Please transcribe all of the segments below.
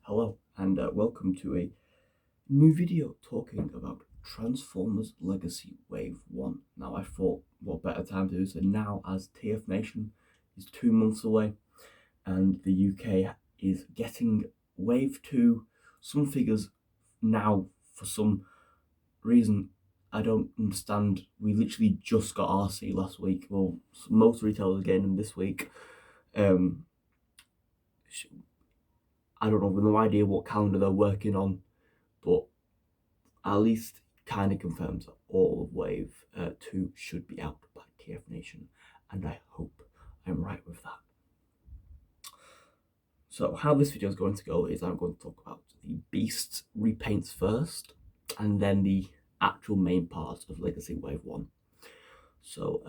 Hello and welcome to a new video talking about Transformers Legacy Wave 1. Now I thought what better time to do so now as TF Nation is 2 months away and the UK is getting Wave 2. Some figures now, for some reason I don't understand, we literally just got RC last week. Well, most retailers getting them this week. I don't have no idea what calendar they're working on, but at least kind of confirms that all of Wave 2 should be out by TF Nation, and I hope I'm right with that. So how this video is going to go is I'm going to talk about the Beasts repaints first, and then the actual main part of Legacy Wave 1. So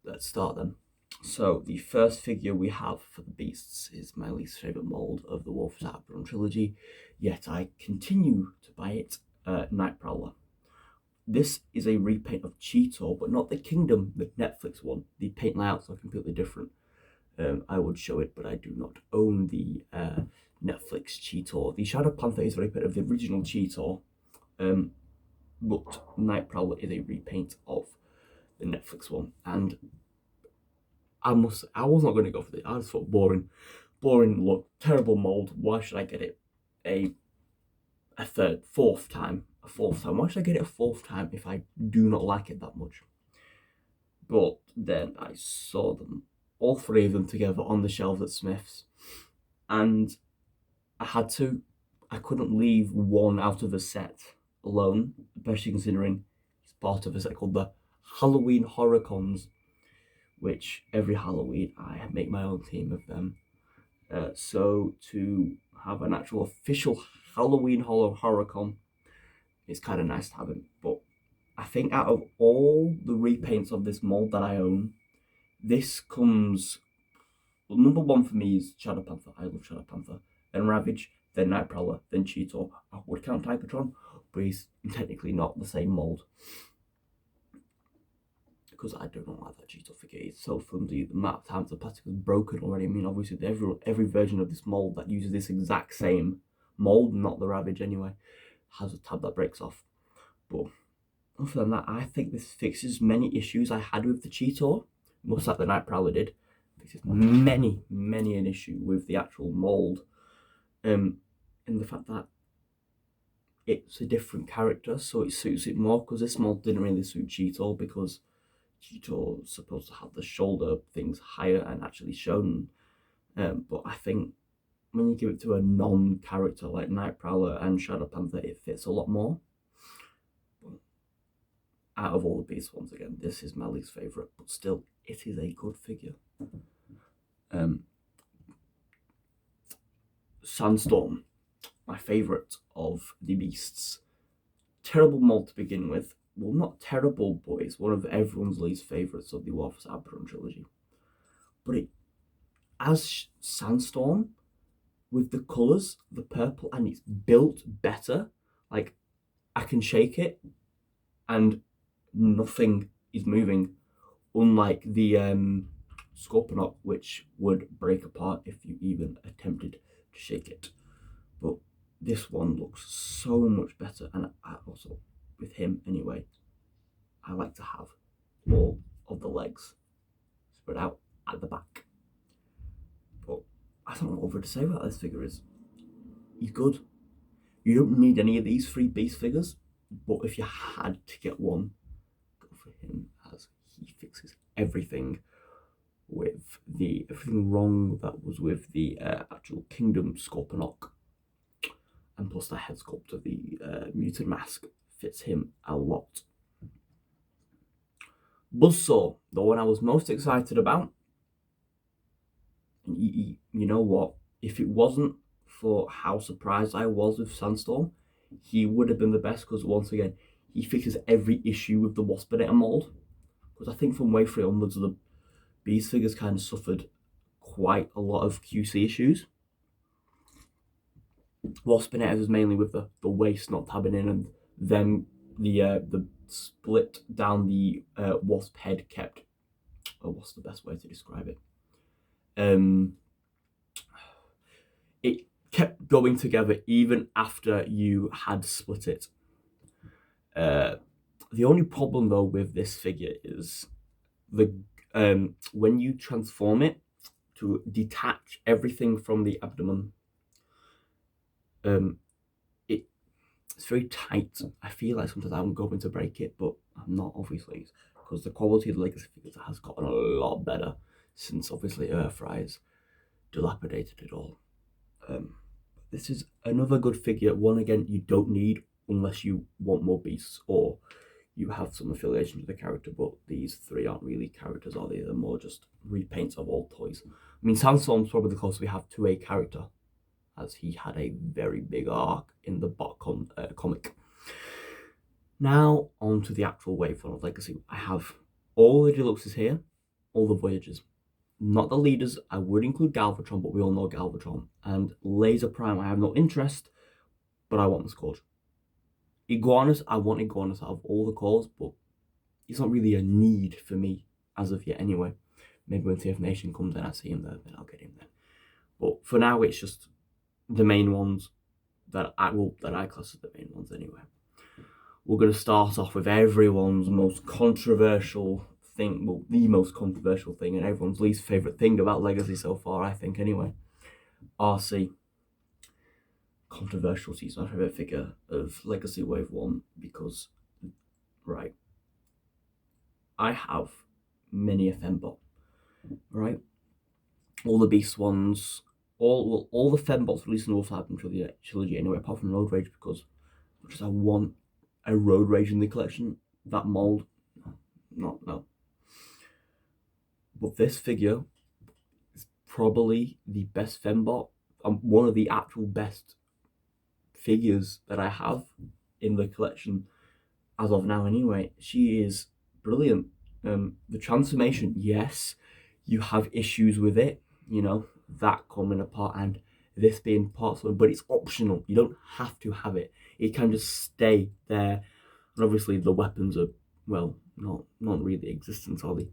let's start then. So the first figure we have for the Beasts is my least favourite mould of the Wolf's Outbrun trilogy, yet I continue to buy it, Nightprowler. This is a repaint of Cheetor, but not the Kingdom, the Netflix one. The paint layouts are completely different. I would show it, but I do not own the Netflix Cheetor. The Shadow Panther is a repaint of the original Cheetor, but Nightprowler is a repaint of the Netflix one. And I was not going to go for this. I just thought boring look, terrible mold. Why should I get it a fourth time? Why should I get it a fourth time if I do not like it that much? But then I saw them, all three of them together on the shelves at Smith's, and I couldn't leave one out of the set alone, especially considering he's part of a set called the Halloween Horror Cons, which every Halloween I make my own team of them. So to have an actual official Halloween Horror Con, it's kind of nice to have him. But I think out of all the repaints of this mold that I own, this comes, well, number one for me is Shadow Panther. I love Shadow Panther. Then Ravage, then Nightprowler, then Cheetor. I would count Tigertron, but he's technically not the same mold, because I do not like that Cheetor figure. It's so flimsy. The amount of times the plastic is broken already. I mean, obviously every version of this mold that uses this exact same mold, not the Ravage anyway, has a tab that breaks off. But other than that, I think this fixes many issues I had with the Cheetor, much like the Nightprowler did. Fixes many an issue with the actual mold, and the fact that it's a different character, so it suits it more, because this mold didn't really suit Cheetor, because Cheetor's supposed to have the shoulder things higher and actually shown. But I think when you give it to a non-character like Nightprowler and Shadow Panther, it fits a lot more. But out of all the Beast ones, again, this is my least favourite, but still, it is a good figure. Sandstorm, my favourite of the Beasts. Terrible mold to begin with. Well, not terrible, but it's one of everyone's least favourites of the Wolf's Outbrun trilogy. But as Sandstorm, with the colours, the purple, and it's built better. Like, I can shake it and nothing is moving, unlike the Scorponok, which would break apart if you even attempted to shake it. But this one looks so much better, and I also, with him anyway, I like to have all of the legs spread out at the back. But I don't know what over to say about this figure is. He's good. You don't need any of these 3 Beast figures, but if you had to get one, go for him, as he fixes everything wrong that was with the actual Kingdom Scorponok, and plus the head sculpt of the mutant mask fits him a lot. Buzzsaw, the one I was most excited about. You know what? If it wasn't for how surprised I was with Sandstorm, he would have been the best, because once again, he fixes every issue with the Waspinator mold. Because I think from Wave 3 onwards, the Beast figures kind of suffered quite a lot of QC issues. Waspinator was mainly with the waist not tabbing in, and then the split down the wasp head kept. Oh, what's the best way to describe it? It kept going together even after you had split it. The only problem though with this figure is when you transform it to detach everything from the abdomen, it's very tight. I feel like sometimes I'm going to break it, but I'm not, obviously, because the quality of the Legacy figures has gotten a lot better since obviously Earthrise dilapidated it all. This is another good figure. One, again, you don't need unless you want more beasts or you have some affiliation with the character, but these three aren't really characters, are they? They're more just repaints of old toys. I mean, Sandstorm's probably the closest we have to a character, as he had a very big arc in the comic. Now, on to the actual Wave One of Legacy. I have all the deluxes here, all the Voyagers. Not the leaders. I would include Galvatron, but we all know Galvatron. And Laser Prime, I have no interest, but I want the Scourge. Iguanus, I want Iguanus out of all the calls, but it's not really a need for me as of yet anyway. Maybe when TF Nation comes in, I see him there, then I'll get him then. But for now, it's just the main ones that I class as the main ones anyway. We're going to start off with everyone's most controversial thing, well, the most controversial thing and everyone's least favourite thing about Legacy so far, I think anyway. RC. Controversial, she's my favourite figure of Legacy Wave 1 because, right, I have many a Fembot, right? All the Beast ones, all the Fembots released in the Wolf Album trilogy anyway, apart from Road Rage, because I want a Road Rage in the collection. That mold, no. But this figure is probably the best Fembot, and one of the actual best figures that I have in the collection as of now anyway. She is brilliant. The transformation, yes, you have issues with it, you know, that coming apart and this being part of it, but it's optional. You don't have to have it. It can just stay there. And obviously the weapons are, well, not really existent, are they?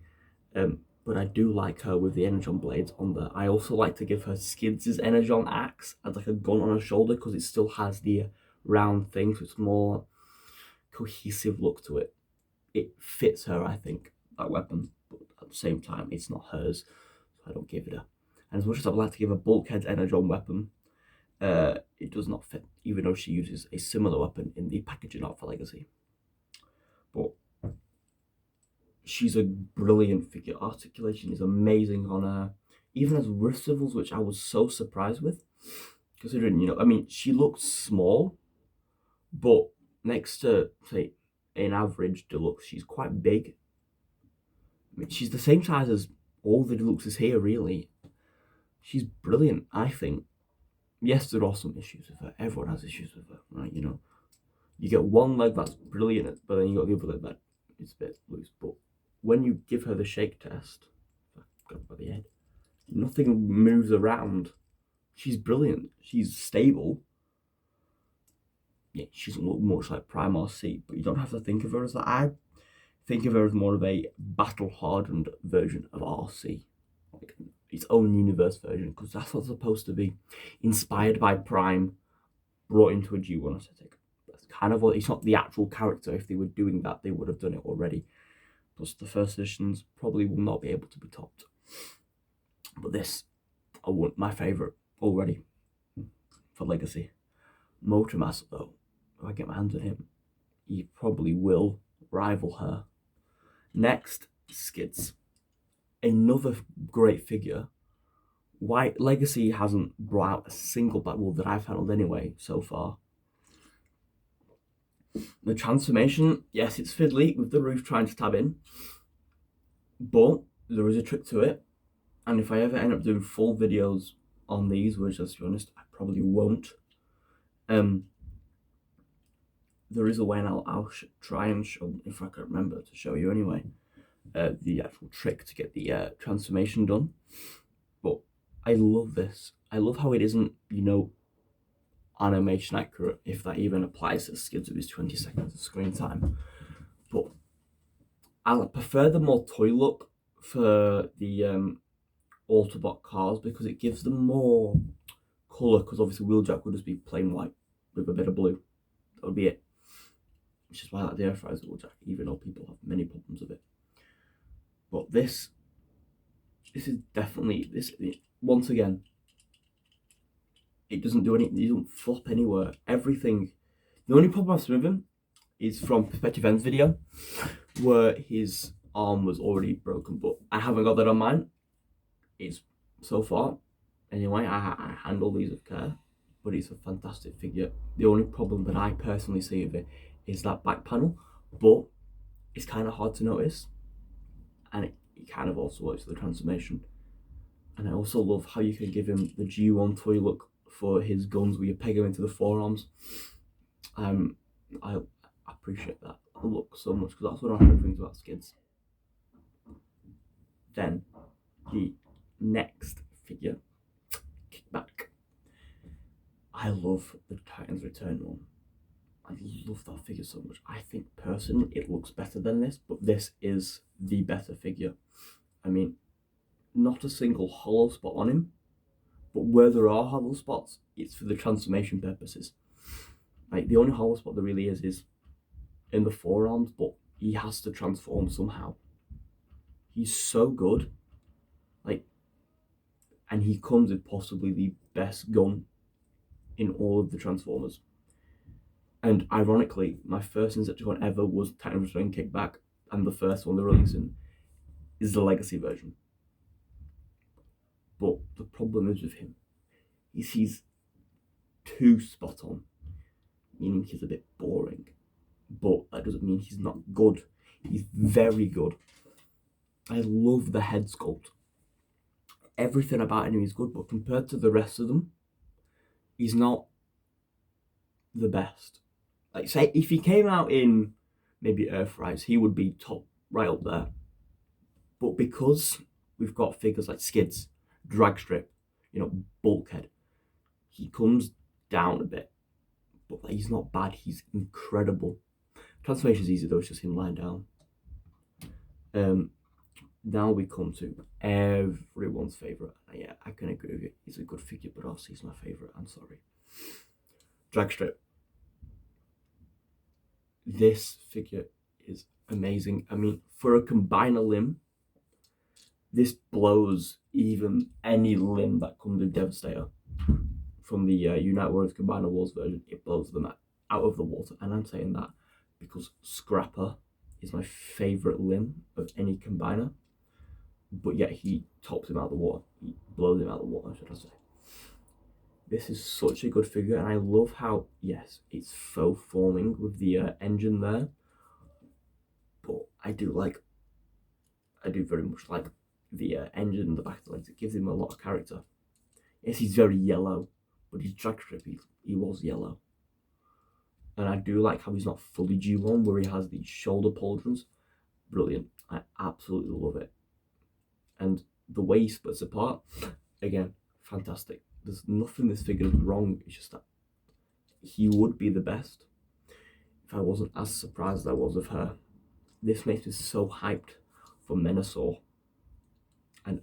But I do like her with the Energon blades on there. I also like to give her Skids' Energon axe as like a gun on her shoulder because it still has the round thing, so it's more cohesive look to it. It fits her, I think, that weapon, but at the same time, it's not hers, so I don't give it her. And as much as I'd like to give a Bulkhead's Energon weapon, it does not fit, even though she uses a similar weapon in the packaging art for Legacy. But she's a brilliant figure. Articulation is amazing on her. Even as wrist swivels, which I was so surprised with, considering, you know, I mean, she looks small, but next to, say, an average deluxe, she's quite big. I mean, she's the same size as all the deluxes here, really. She's brilliant, I think. Yes, there are some issues with her. Everyone has issues with her, right? You know, you get one leg that's brilliant, but then you got the other leg that is a bit loose. But when you give her the shake test, got by the head, nothing moves around. She's brilliant. She's stable. Yeah, she doesn't look much like Prime RC, but you don't have to think of her as that. I think of her as more of a battle-hardened version of RC, like its own universe version, because that's what's supposed to be. Inspired by Prime, brought into a G1 aesthetic. That's kind of what, it's not the actual character. If they were doing that, they would have done it already. Plus, the first editions probably will not be able to be topped. But this, I want my favourite already for Legacy. Motormaster, though, if I get my hands on him, he probably will rival her. Next, Skids. Another great figure. Why Legacy hasn't brought out a single Black Wolf that I've handled anyway so far. The transformation, yes, it's fiddly with the roof trying to tab in, but there is a trick to it. And if I ever end up doing full videos on these, which, let's be honest, I probably won't, there is a way, and I'll try and show, if I can remember to show you anyway, the actual trick to get the transformation done. But I love this. I love how it isn't, you know, animation accurate, if that even applies to Skids with his 20 seconds of screen time. But I prefer the more toy look for the Autobot cars because it gives them more colour, because obviously Wheeljack would just be plain white with a bit of blue. That would be it. Which is why I like the air fryer's Wheeljack, even though people have many problems with it. But this is definitely, once again, it doesn't do anything, it doesn't flop anywhere. Everything, the only problem I've seen with him is from Perspective End's video, where his arm was already broken, but I haven't got that on mine. It's so far, anyway, I handle these with care, but it's a fantastic figure. The only problem that I personally see with it is that back panel, but it's kind of hard to notice, and it kind of also works for the transformation. And I also love how you can give him the G1 toy look for his guns, where you peg him into the forearms. I appreciate that look so much, because that's one of my favorite things about Skids. Then the next figure, Kickback. I love the Titans Return one. I love that figure so much. I think personally it looks better than this, but this is the better figure. I mean, not a single hollow spot on him, but where there are hollow spots, it's for the transformation purposes. Like, the only hollow spot there really is in the forearms, but he has to transform somehow. He's so good. Like, and he comes with possibly the best gun in all of the Transformers. And ironically, my first Insecticon ever was Titans Return Kickback, and the first one they're releasing is the Legacy version. But the problem is with him, he's too spot on, meaning he's a bit boring. But that doesn't mean he's not good. He's very good. I love the head sculpt. Everything about him is good, but compared to the rest of them, he's not the best. Like, say, if he came out in maybe Earthrise, he would be top right up there. But because we've got figures like Skids, Dragstrip, Bulkhead, he comes down a bit. But he's not bad, he's incredible. Transformation's easy though, it's just him lying down. Now we come to everyone's favourite. Yeah, I can agree with you. He's a good figure, but also he's my favourite. I'm sorry. Dragstrip. This figure is amazing. I mean, for a combiner limb, this blows even any limb that comes with Devastator. From the United Warriors Combiner Wars version, it blows them out of the water. And I'm saying that because Scrapper is my favourite limb of any combiner. But yet he tops him out of the water. He blows him out of the water, should I say. This is such a good figure, and I love how, yes, it's faux forming with the engine there. But I do very much like the engine in the back of the legs. It gives him a lot of character. Yes, he's very yellow, but his drag strip, he was yellow. And I do like how he's not fully G1, where he has these shoulder pauldrons. Brilliant. I absolutely love it. And the way he splits apart, again, fantastic. There's nothing this figure is wrong. It's just that he would be the best if I wasn't as surprised as I was of her. This makes me so hyped for Menasor. And,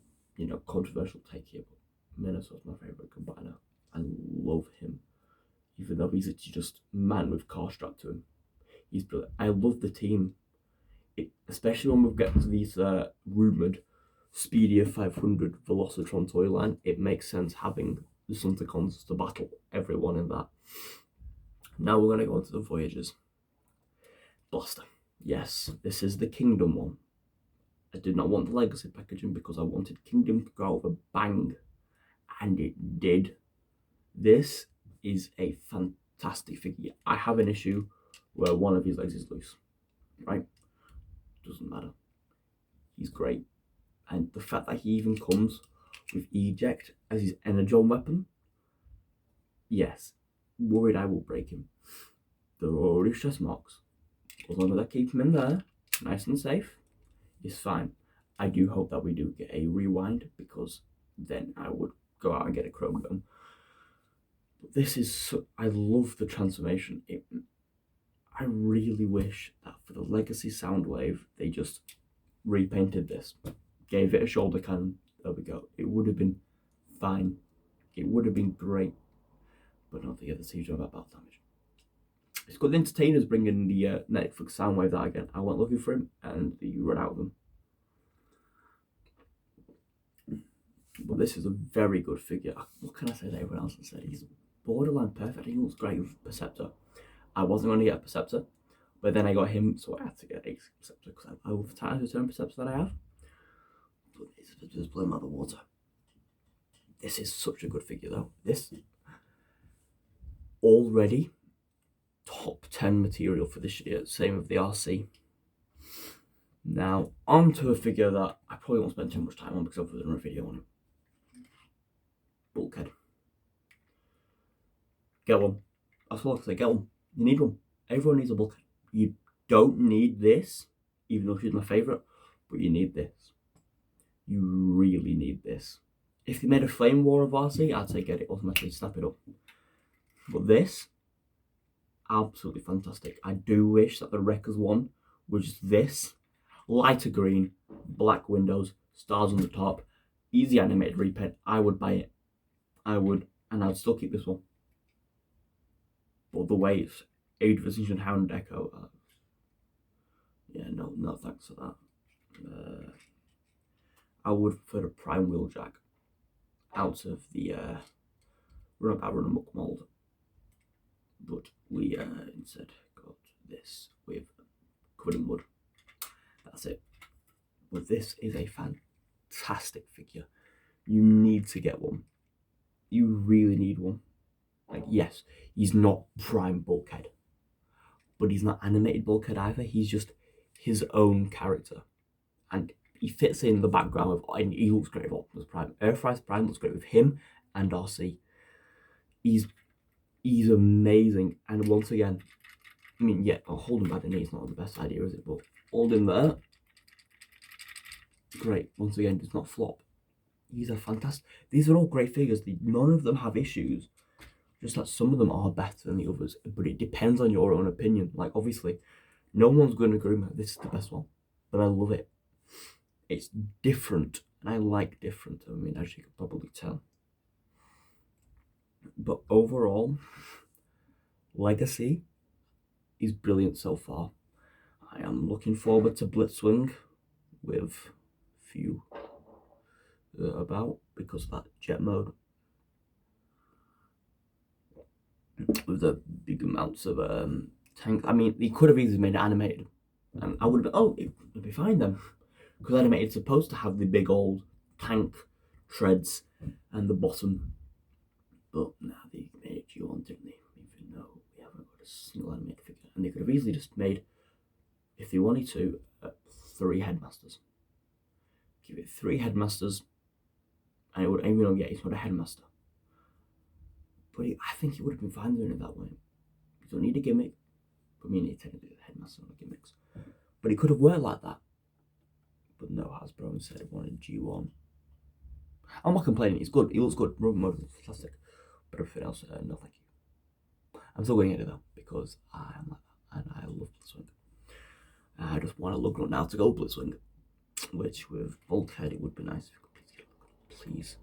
controversial take here, but Menasor's my favourite combiner. I love him. Even though he's just a man with car strapped to him. He's brilliant. I love the team. Especially when we get to these rumoured Speedier 500 Velocitron toy line, it makes sense having the Sunticons to battle everyone in that. Now we're going to go into the Voyagers. Blaster. Yes, this is the Kingdom one. I did not want the Legacy packaging because I wanted Kingdom to go out with a bang. And it did. This is a fantastic figure. I have an issue where one of his legs is loose. Right? Doesn't matter. He's great. And the fact that he even comes with Eject as his Energon weapon, yes, worried I will break him. There are already stress marks. As long as I keep him in there, nice and safe, it's fine. I do hope that we do get a rewind, because then I would go out and get a chrome gun. But this is, I love the transformation. I really wish that for the Legacy Soundwave, they just repainted this. Gave it a shoulder cannon, there we go. It would have been fine. It would have been great. but I don't think the CG about battle damage. It's got the entertainers bringing the Netflix sound waves out again. I went looking for him and you run out of them. But this is a very good figure. What can I say that everyone else has said? He's borderline perfect. He looks great with Perceptor. I wasn't going to get a Perceptor, but then I got him, so I had to get a Perceptor because I love the Titan Return Perceptor that I have. But it's just blew him out of the water. This is such a good figure though. This already top 10 material for this year. Same with the RC. Now on to a figure that I probably won't spend too much time on because I've done a video on him. Bulkhead. Get one. That's all I can say. Get one. You need one. Everyone needs a bulkhead. You don't need this, even though she's my favourite, but you need this. You really need this. If they made a Flame War of RC, I'd say get it automatically, snap it up. But this, absolutely fantastic. I do wish that the Wreckers one was just this. Lighter green, black windows, stars on the top, easy animated repaint. I would buy it. I would, and I'd still keep this one. But the way it's Age of Ascension Hound Deco, yeah, no thanks for that. I would prefer a Prime Wheeljack out of the Run Amok mold, but we instead got this with covered in mud. That's it. But this is a fantastic figure. You need to get one. You really need one. Like, yes, he's not prime Bulkhead, but he's not animated Bulkhead either. He's just his own character, and he fits in the background of, and he looks great with Optimus Prime. Earthrise Prime looks great with him and RC. He's amazing, and once again, I mean, yeah, holding by the knee is not the best idea, is it? But hold him there. Great. Once again, does not flop. These are fantastic. These are all great figures. None of them have issues. Just that some of them are better than the others. But it depends on your own opinion. Like, obviously, no one's going to agree with this is the best one. But I love it. It's different. And I like different. I mean, as you can probably tell. But overall, Legacy is brilliant so far. I am looking forward to Blitzwing with few about because of that jet mode with the big amounts of tank. I mean, he could have easily made it animated, and I would have been, oh, it'd be fine then, because animated's supposed to have the big old tank treads and the bottom. But now they made it G1, didn't they? Even though we haven't got a single animated figure, and they could have easily just made, if they wanted to, 3 headmasters. Give it 3 headmasters, and it would, even though, yeah, he's not a headmaster. But I think he would have been fine doing it that way. You don't need a gimmick. I mean, he technically the headmaster on the gimmicks. But it could have worked like that. But no, Hasbro instead wanted G1. I'm not complaining, he's good. He looks good. Robot mode is fantastic. But everything else, no thank you. I'm still going to get it though, because I am like that. And I love Blitzwing. I just want to look up now to go Blitzwing. Which with Bulkhead it would be nice if you could please.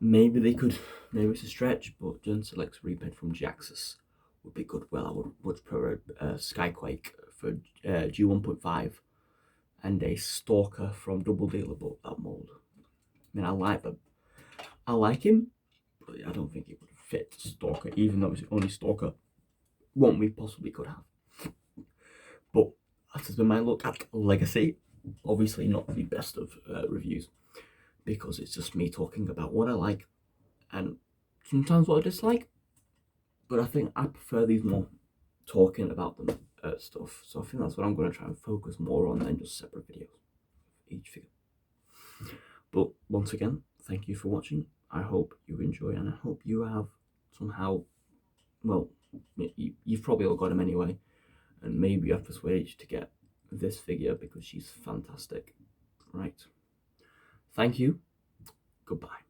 Maybe they could, maybe it's a stretch, but John Select's repaint from Jaxus would be good. Well, I would much prefer Skyquake for G1.5 and a Stalker from Double Dealer, but that mold. I mean, I like them. I like him, but I don't think it would fit Stalker, even though it's the only Stalker one we possibly could have. But that has been my look at Legacy. Obviously not the best of reviews, because it's just me talking about what I like and sometimes what I dislike. But I think I prefer these more talking about them stuff. So I think that's what I'm going to try and focus more on than just separate videos of each figure. But once again, thank you for watching. I hope you enjoy, and I hope you have somehow, well, you've probably all got them anyway, and maybe I've persuaded you to get this figure because she's fantastic. Right. Thank you. Goodbye.